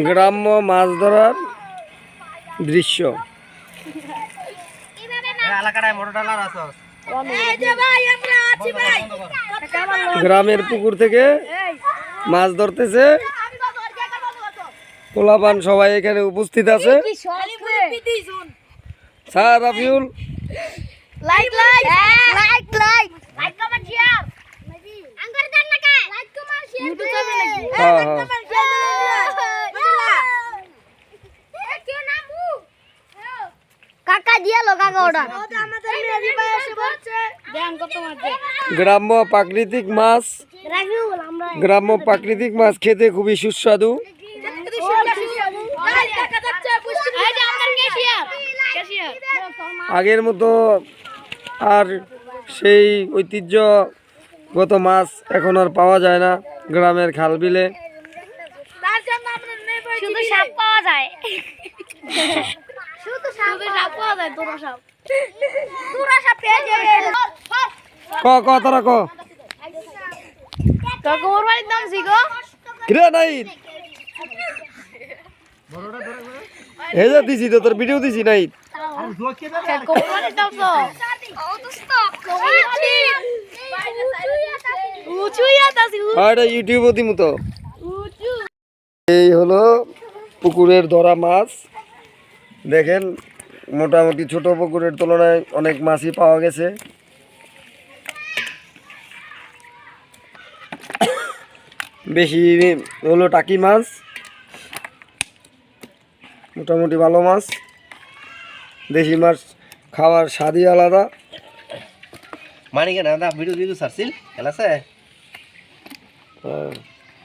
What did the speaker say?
গ্রাম্য মাছ ধরার দৃশ্য। গ্রামের পুকুর থেকে মাছ ধরতেছে পোলাপান, সবাই এখানে উপস্থিত আছে। Sir Rafiul like like like like like comment share আঙ্গার দেন না কে like comment share YouTube channel নাকি হ্যাঁ হ্যাঁ কি নাম কাকা দিয়া লো কাকা ওটা আমাদের মেরি ভাই এসে বলছে দেন কত মারছে। গ্রাম্য প্রাকৃতিক মাছ, রাফিউল আমরা গ্রাম্য প্রাকৃতিক মাছ খেতে খুবই সুস্বাদু। আগের মতো আর সেই ঐতিহ্যগত মাছ এখন আর পাওয়া যায় না গ্রামের খাল বিলে। শুধু সাপ পাওয়া যায়, শুধু সাপ পাওয়া যায়, তোরা সাপ পেয়ে যাবে। ক তোরা ক কাকা ওর বাড়ির নাম জিগো কিরে নাই এই যে দিছি তো, তোর ভিডিও দিছি নাই। ইউটিউবও দিমু তো। এই হলো পুকুরের ধরা মাছ। দেখেন মোটামুটি ছোট পুকুরের তুলনায় অনেক মাছই পাওয়া গেছে। বেশি হলো টাকি মাছ, মোটামুটি ভালো মাছ। দেশি মাছ খাওয়ার স্বাদই আলাদা। মানিকে না ভিডিও দিয়ে সারছিল খেলাছে। হ্যাঁ।